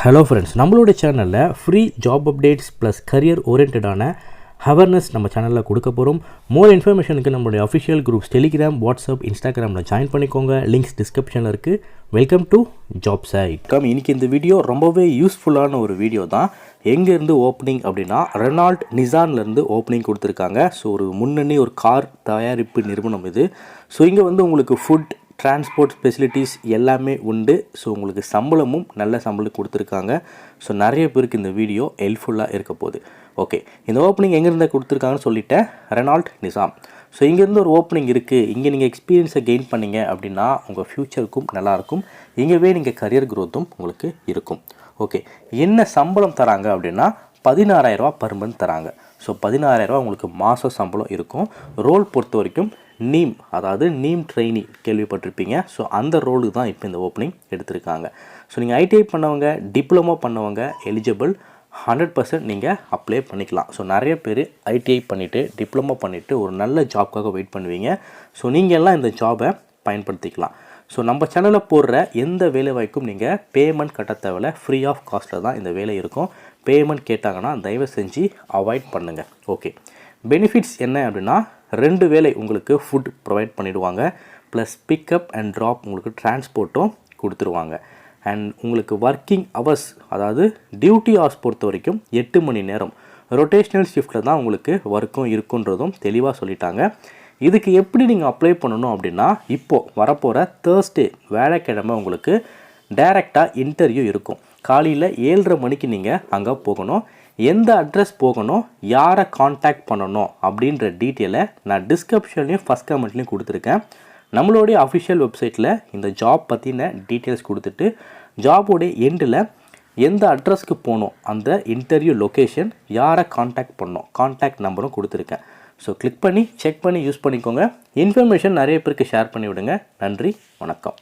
Hello friends, நம்மளோட சேனலில் free job updates plus career ஓரியன்டான அவேர்னஸ் நம்ம சேனலில் கொடுக்க போகிறோம். மோர் இன்ஃபர்மேஷனுக்கு நம்மளுடைய அஃபிஷியல் குரூப்ஸ் டெலிகிராம், வாட்ஸ்அப், இன்ஸ்டாகிராமில் ஜாயின் பண்ணிக்கோங்க. லிங்க்ஸ் டிஸ்கிரிப்ஷனில் இருக்குது. Welcome to job site. இன்றைக்கி இந்த வீடியோ ரொம்பவே யூஸ்ஃபுல்லான ஒரு வீடியோ தான். எங்கேருந்து ஓப்பனிங் அப்படின்னா ரெனால்ட் நிசான்லேருந்து ஓப்பனிங் கொடுத்துருக்காங்க. ஸோ ஒரு முன்னணி ஒரு கார் தயாரிப்பு நிறுவனம் இது. ஸோ இங்கே உங்களுக்கு ஃபுட், டிரான்ஸ்போர்ட் ஃபெசிலிட்டிஸ் எல்லாமே உண்டு. ஸோ உங்களுக்கு சம்பளமும் நல்ல சம்பளம் கொடுத்துருக்காங்க. ஸோ நிறைய பேருக்கு இந்த வீடியோ ஹெல்ப்ஃபுல்லாக இருக்க போகுது. ஓகே, இந்த ஓப்பனிங் எங்கேருந்து கொடுத்துருக்காங்கன்னு சொல்லிட்டேன். Reynold Nissan. ஸோ இங்கேருந்து ஒரு ஓப்பனிங் இருக்குது. இங்கே நீங்கள் எக்ஸ்பீரியன்ஸை கெயின் பண்ணிங்க அப்படின்னா உங்கள் ஃப்யூச்சருக்கும் நல்லாயிருக்கும். இங்கேவே நீங்கள் கரியர் க்ரோத்தும் உங்களுக்கு இருக்கும். ஓகே, என்ன சம்பளம் தராங்க அப்படின்னா 16,000 பர் மந்த் தராங்க. ஸோ 16,000 உங்களுக்கு மாத சம்பளம் இருக்கும். ரோல் பொறுத்த வரைக்கும் நீம், அதாவது நீம் ட்ரெயினி கேள்விப்பட்டிருப்பீங்க. ஸோ அந்த ரோலுக்கு தான் இப்போ இந்த ஓப்பனிங் எடுத்திருக்காங்க. ஸோ நீங்கள் ஐடிஐ பண்ணவங்க, டிப்ளமோ பண்ணவங்க எலிஜிபிள். 100% நீங்கள் அப்ளை பண்ணிக்கலாம். ஸோ நிறைய பேர் ஐடிஐ பண்ணிவிட்டு டிப்ளமோ பண்ணிவிட்டு ஒரு நல்ல ஜாப்க்காக வெயிட் பண்ணுவீங்க. ஸோ நீங்கள் எல்லாம் இந்த ஜாபை பயன்படுத்திக்கலாம். ஸோ நம்ம சேனலில் போடுற எந்த வேலை வாய்ப்பும் நீங்கள் பேமெண்ட் கட்ட தேவையில்ல. ஃப்ரீ ஆஃப் காஸ்ட்டில் தான் இந்த வேலை இருக்கும். பேமெண்ட் கேட்டாங்கன்னா தயவு செஞ்சு அவாய்ட் பண்ணுங்கள். ஓகே, பெனிஃபிட்ஸ் என்ன அப்படின்னா 2 வேளை உங்களுக்கு ஃபுட் ப்ரொவைட் பண்ணிவிடுவாங்க. ப்ளஸ் பிக்கப் அண்ட் ட்ராப் உங்களுக்கு டிரான்ஸ்போர்ட்டும் கொடுத்துருவாங்க. அண்ட் உங்களுக்கு ஒர்க்கிங் ஹவர்ஸ், அதாவது டியூட்டி ஹவர்ஸ் பொறுத்த வரைக்கும் 8 மணி நேரம். ரொட்டேஷ்னல் ஷிஃப்ட்டில் தான் உங்களுக்கு ஒர்க்கும் இருக்குன்றதும் தெளிவாக சொல்லிட்டாங்க. இதுக்கு எப்படி நீங்கள் அப்ளை பண்ணணும் அப்படின்னா, இப்போது வரப்போகிற தேர்ஸ்டே வியாழக்கிழமை உங்களுக்கு டைரெக்டாக இன்டர்வியூ இருக்கும். காலையில் 7:30 மணிக்கு நீங்கள் அங்கே போகணும். எந்த அட்ரஸ் போகணும், யாரை காண்டாக்ட் பண்ணணும் அப்படின்ற டீட்டெயிலை நான் டிஸ்கிரிப்ஷன்லேயும் ஃபஸ்ட் கமெண்ட்லேயும் கொடுத்துருக்கேன். நம்மளுடைய அஃபிஷியல் வெப்சைட்டில் இந்த ஜாப் பற்றின டீட்டெயில்ஸ் கொடுத்துட்டு ஜாபோடைய எண்டில் எந்த அட்ரஸ்க்கு போகணும், அந்த இன்டர்வியூ லொக்கேஷன், யாரை காண்டாக்ட் பண்ணணும், காண்டாக்ட் நம்பரும் கொடுத்துருக்கேன். ஸோ கிளிக் பண்ணி செக் பண்ணி யூஸ் பண்ணிக்கோங்க. இன்ஃபர்மேஷன் நிறைய பேருக்கு ஷேர் பண்ணி விடுங்க. நன்றி, வணக்கம்.